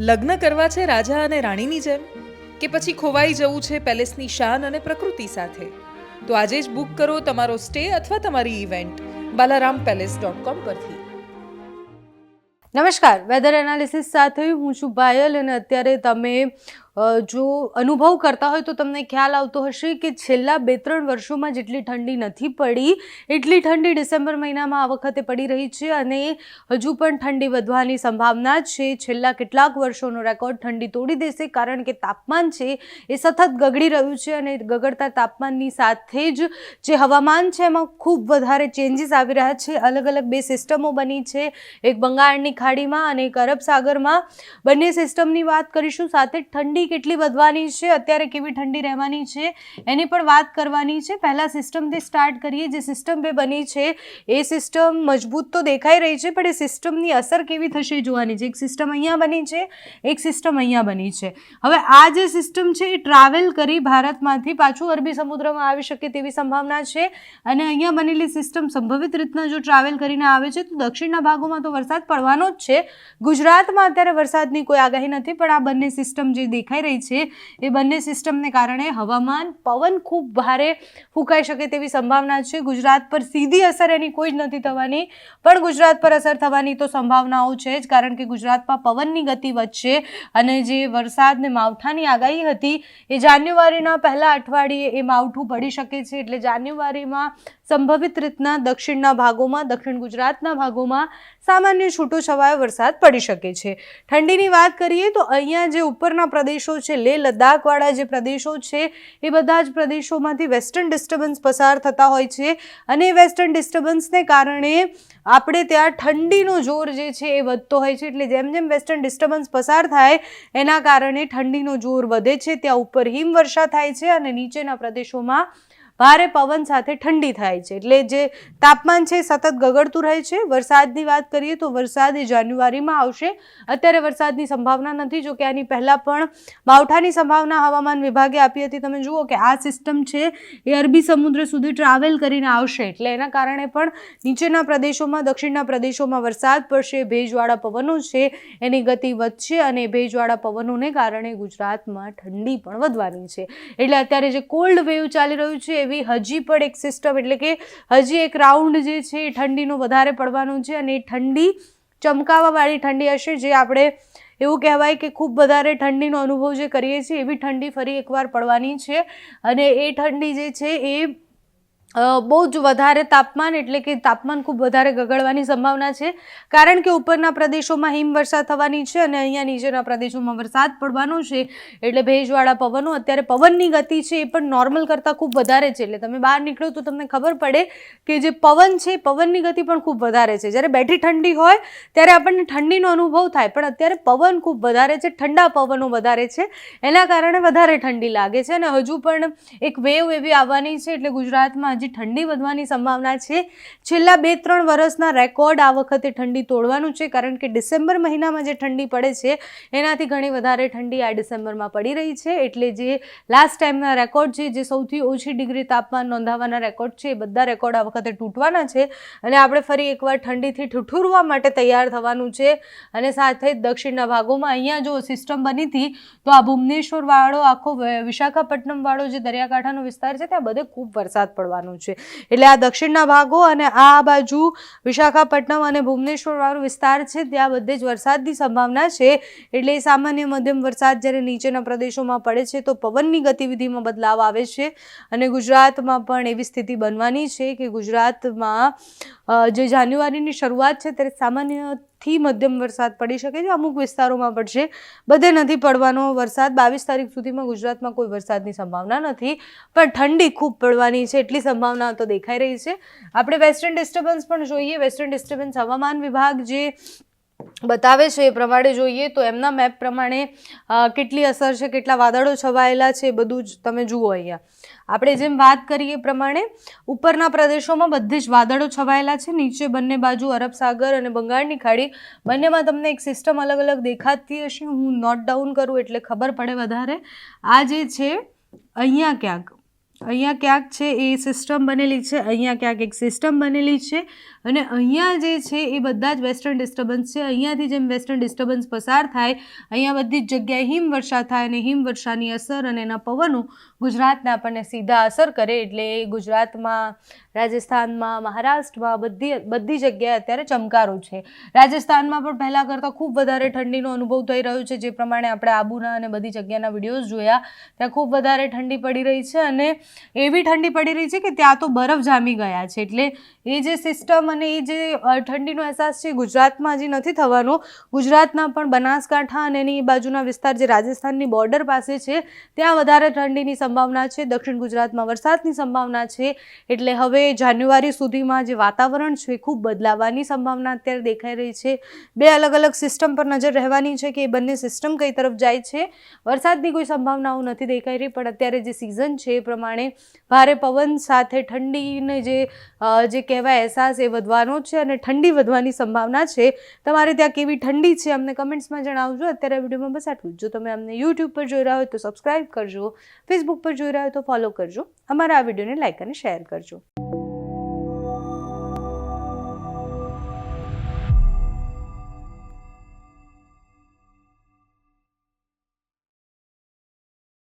લગ્ન કરવા છે રાજા અને રાણીની જેમ, કે પછી ખોવાઈ જવું છે પેલેસની શાન અને પ્રકૃતિ સાથે? તો આજે જ બુક કરો તમારો સ્ટે અથવા તમારી ઇવેન્ટ balarampalace.com પરથી. નમસ્કાર, વેધર એનાલિસિસ સાથે હું છું પાયલ અને અત્યારે તમે જો અનુભવ કરતા હોય તો તમને ખ્યાલ આવતો હશે કે છેલ્લા 2-3 વર્ષોમાં જેટલી ઠંડી નથી પડી એટલી ઠંડી ડિસેમ્બર મહિનામાં આ વખતે પડી રહી છે અને હજુ પણ ઠંડી વધવાની સંભાવના છે. છેલ્લા કેટલાક વર્ષોનો રેકોર્ડ ઠંડી તોડી દેશે, કારણ કે તાપમાન છે એ સતત ગગડી રહ્યું છે અને ગગડતા તાપમાનની સાથે જ જે હવામાન છે એમાં ખૂબ વધારે ચેન્જીસ આવી રહ્યા છે. અલગ અલગ 2 સિસ્ટમો બની છે, એક બંગાળની ખાડીમાં અને એક અરબ સાગરમાં. બંને સિસ્ટમની વાત કરીશું, સાથે ઠંડી કેટલી વધવાની છે, અત્યારે કેવી ઠંડી રહેવાની છે એની પણ વાત કરવાની છે. પહેલાં સિસ્ટમથી સ્ટાર્ટ કરીએ. જે સિસ્ટમ 2 બની છે એ સિસ્ટમ મજબૂત તો દેખાઈ રહી છે, પણ એ સિસ્ટમની અસર કેવી થશે જોવાની છે. એક સિસ્ટમ અહીંયા બની છે, એક સિસ્ટમ અહીંયા બની છે. હવે આ જે સિસ્ટમ છે એ ટ્રાવેલ કરી ભારતમાંથી પાછું અરબી સમુદ્રમાં આવી શકે તેવી સંભાવના છે અને અહીંયા બનેલી સિસ્ટમ સંભવિત રીતના જો ટ્રાવેલ કરીને આવે છે તો દક્ષિણના ભાગોમાં તો વરસાદ પડવાનો જ છે. ગુજરાતમાં અત્યારે વરસાદની કોઈ આગાહી નથી, પણ આ બંને સિસ્ટમ જે દેખાઈ રહી છે એ બંને સિસ્ટમને કારણે હવામાન, પવન ખૂબ ભારે ફૂંકાઈ શકે તેવી સંભાવના છે. ગુજરાત પર સીધી અસર એની કોઈ જ નથી થવાની, પણ ગુજરાત પર અસર થવાની તો સંભાવનાઓ છે જ, કારણ કે ગુજરાતમાં પવનની ગતિ વધશે અને જે વરસાદ ને માવઠાની આગાહી હતી એ જાન્યુઆરીના પહેલા અઠવાડિયે એ માવઠું પડી શકે છે. એટલે જાન્યુઆરીમાં સંભવિત રીતના દક્ષિણના ભાગોમાં, દક્ષિણ ગુજરાતના ભાગોમાં સામાન્ય છૂટોછવાયો વરસાદ પડી શકે છે. ઠંડીની વાત કરીએ તો અહીંયા જે ઉપરના પ્રદેશો છે, લેહ લદ્દાખવાળા જે પ્રદેશો છે એ બધા જ પ્રદેશોમાંથી વેસ્ટર્ન ડિસ્ટર્બન્સ પસાર થતા હોય છે અને વેસ્ટર્ન ડિસ્ટર્બન્સને કારણે આપણે ત્યાં ઠંડીનો જોર જે છે એ વધતો હોય છે. એટલે જેમ જેમ વેસ્ટર્ન ડિસ્ટર્બન્સ પસાર થાય એના કારણે ઠંડીનો જોર વધે છે. ત્યાં ઉપર હિમવર્ષા થાય છે અને નીચેના પ્રદેશોમાં ભારે પવન સાથે ઠંડી થાય છે. એટલે જે તાપમાન છે સતત ગગડતું રહે છે. વરસાદની વાત કરીએ તો વરસાદ એ જાન્યુઆરીમાં આવશે. અત્યારે વરસાદની સંભાવના નથી, જો કે આની પહેલાં પણ માવઠાની સંભાવના હવામાન વિભાગે આપી હતી. તમે જુઓ કે આ સિસ્ટમ છે એ અરબી સમુદ્ર સુધી ટ્રાવેલ કરીને આવશે, એટલે એના કારણે પણ નીચેના પ્રદેશોમાં, દક્ષિણના પ્રદેશોમાં વરસાદ પડશે. ભેજવાળા પવનો છે એની ગતિ વધશે અને ભેજવાળા પવનોને કારણે ગુજરાતમાં ઠંડી પણ વધવાની છે. એટલે અત્યારે જે કોલ્ડ વેવ ચાલી રહ્યું છે હજી પણ એક સિસ્ટમ, એટલે કે હજી એક રાઉન્ડ જે છે એ ઠંડીનો વધારે પડવાનો છે અને એ ઠંડી ચમકાવાવાળી ઠંડી હશે, જે આપણે એવું કહેવાય કે ખૂબ વધારે ઠંડીનો અનુભવ જે કરીએ છીએ એવી ઠંડી ફરી એકવાર પડવાની છે. અને એ ઠંડી જે છે એ બહુ જ વધારે તાપમાન, એટલે કે તાપમાન ખૂબ વધારે ગગડવાની સંભાવના છે, કારણ કે ઉપરના પ્રદેશોમાં હિમવર્ષા થવાની છે અને અહીંયા નીચેના પ્રદેશોમાં વરસાદ પડવાનો છે. એટલે ભેજવાળા પવનો, અત્યારે પવનની ગતિ છે એ પણ નોર્મલ કરતાં ખૂબ વધારે છે. એટલે તમે બહાર નીકળો તો તમને ખબર પડે કે જે પવન છે પવનની ગતિ પણ ખૂબ વધારે છે. જ્યારે બેઠી ઠંડી હોય ત્યારે આપણને ઠંડીનો અનુભવ થાય, પણ અત્યારે પવન ખૂબ વધારે છે, ઠંડા પવનો વધારે છે, એના કારણે વધારે ઠંડી લાગે છે. અને હજુ પણ એક વેવ એવી આવવાની છે, એટલે ગુજરાતમાં હજી ઠંડી વધવાની સંભાવના છે. છેલ્લા 2-3 વર્ષના રેકોર્ડ આ વખતે ઠંડી તોડવાનું છે, કારણ કે ડિસેમ્બર મહિનામાં જે ઠંડી પડે છે એનાથી ઘણી વધારે ઠંડી આ ડિસેમ્બરમાં પડી રહી છે. એટલે જે લાસ્ટ ટાઈમના રેકોર્ડ છે, જે સૌથી ઓછી ડિગ્રી તાપમાન નોંધાવાના રેકોર્ડ છે, એ બધા રેકોર્ડ આ વખતે તૂટવાના છે અને આપણે ફરી એકવાર ઠંડીથી ઠઠુરવા માટે તૈયાર થવાનું છે. અને સાથે જ દક્ષિણના ભાગોમાં અહીંયા જો સિસ્ટમ બની હતી તો આ ભુવનેશ્વર વાળો, આખો વિશાખાપટ્ટનમ વાળો જે દરિયાકાંઠાનો વિસ્તાર છે ત્યાં બધે ખૂબ વરસાદ પડવાનો છે. એટલે આ દક્ષિણના ભાગો અને આ બાજુ વિશાખાપટ્ટનમ અને ભુવનેશ્વર વાળો વિસ્તાર છે ત્યાં બધે જ વરસાદની સંભાવના છે. એટલે સામાન્ય મધ્યમ વરસાદ જ્યારે નીચેના પ્રદેશોમાં પડે છે તો પવનની ગતિવિધિમાં બદલાવ આવે છે અને ગુજરાતમાં પણ એવી સ્થિતિ બનવાની છે કે ગુજરાતમાં જે જાન્યુઆરીની શરૂઆત છે ત્યારે સામાન્યથી મધ્યમ વરસાદ પડી શકે છે. અમુક વિસ્તારોમાં પડશે, બધે નથી પડવાનો વરસાદ. 22 તારીખ સુધીમાં ગુજરાતમાં કોઈ વરસાદની સંભાવના નથી, પણ ઠંડી ખૂબ પડવાની છે એટલી સંભાવના તો દેખાઈ રહી છે. આપણે વેસ્ટર્ન ડિસ્ટર્બન્સ પણ જોઈએ. વેસ્ટર્ન ડિસ્ટર્બન્સ હવામાન વિભાગ જે બતાવે છે એ પ્રમાણે જોઈએ તો એમના મેપ પ્રમાણે કેટલી અસર છે, કેટલા વાદળો છવાયેલા છે, એ બધું જ તમે જુઓ. અહીંયા આપણે જેમ વાત કરીએ એ પ્રમાણે ઉપરના પ્રદેશોમાં બધી જ વાદળો છવાયેલા છે, નીચે બંને બાજુ અરબ સાગર અને બંગાળની ખાડી, બંનેમાં તમને એક સિસ્ટમ અલગ અલગ દેખાતી હશે. હું નોટ ડાઉન કરું એટલે ખબર પડે વધારે. આ જે છે અહીંયા ક્યાંક છે એ સિસ્ટમ બનેલી છે, અહીંયા ક્યાંક એક સિસ્ટમ બનેલી છે અને અહીંયા જે છે એ બધા જ વેસ્ટર્ન ડિસ્ટર્બન્સ છે. અહીંયાથી જેમ વેસ્ટર્ન ડિસ્ટર્બન્સ પસાર થાય, અહીંયા બધી જ જગ્યાએ હિમવર્ષા થાય અને હિમવર્ષાની અસર અને એના પવનો ગુજરાતને આપણને સીધા અસર કરે. એટલે ગુજરાતમાં, રાજસ્થાનમાં, મહારાષ્ટ્રમાં બધી જગ્યાએ અત્યારે ચમકારો છે. રાજસ્થાનમાં પણ પહેલાં કરતાં ખૂબ વધારે ઠંડીનો અનુભવ થઈ રહ્યો છે. જે પ્રમાણે આપણે આબુના અને બધી જગ્યાના વિડીયોઝ જોયા, ત્યાં ખૂબ વધારે ઠંડી પડી રહી છે અને એવી ઠંડી પડી રહી છે કે ત્યાં તો બરફ જામી ગયા છે. એટલે એ જે સિસ્ટમ અને એ જે ઠંડીનો અહેસાસ છે ગુજરાતમાં હજી નથી થવાનો. ગુજરાતના પણ બનાસકાંઠા અને એની બાજુના વિસ્તાર જે રાજસ્થાનની બોર્ડર પાસે છે ત્યાં વધારે ઠંડીની સંભાવના છે. દક્ષિણ ગુજરાતમાં વરસાદની સંભાવના છે. એટલે હવે જાન્યુઆરી સુધીમાં જે વાતાવરણ છે ખૂબ બદલાવાની સંભાવના અત્યારે દેખાઈ રહી છે. બે અલગ અલગ સિસ્ટમ પર નજર રહેવાની છે કે એ બંને સિસ્ટમ કઈ તરફ જાય છે. વરસાદની કોઈ સંભાવનાઓ નથી દેખાઈ રહી, પણ અત્યારે જે સિઝન છે એ પ્રમાણે ભારે પવન સાથે ઠંડીને જે કહેવાય અહેસાસ એ વધવાનો છે અને ઠંડી વધવાની સંભાવના છે. તમારે ત્યાં કેવી ઠંડી છે અમને કમેન્ટ્સમાં જણાવજો. અત્યારે વિડીયોમાં બસ આટલું જ. જો તમે અમને યુટ્યુબ પર જોઈ રહ્યા હોય તો સબસ્ક્રાઈબ કરજો, ફેસબુક પર જોઈ રહ્યા હોય તો ફોલો કરજો, અમારા આ વિડીયોને લાઈક અને શેર કરજો.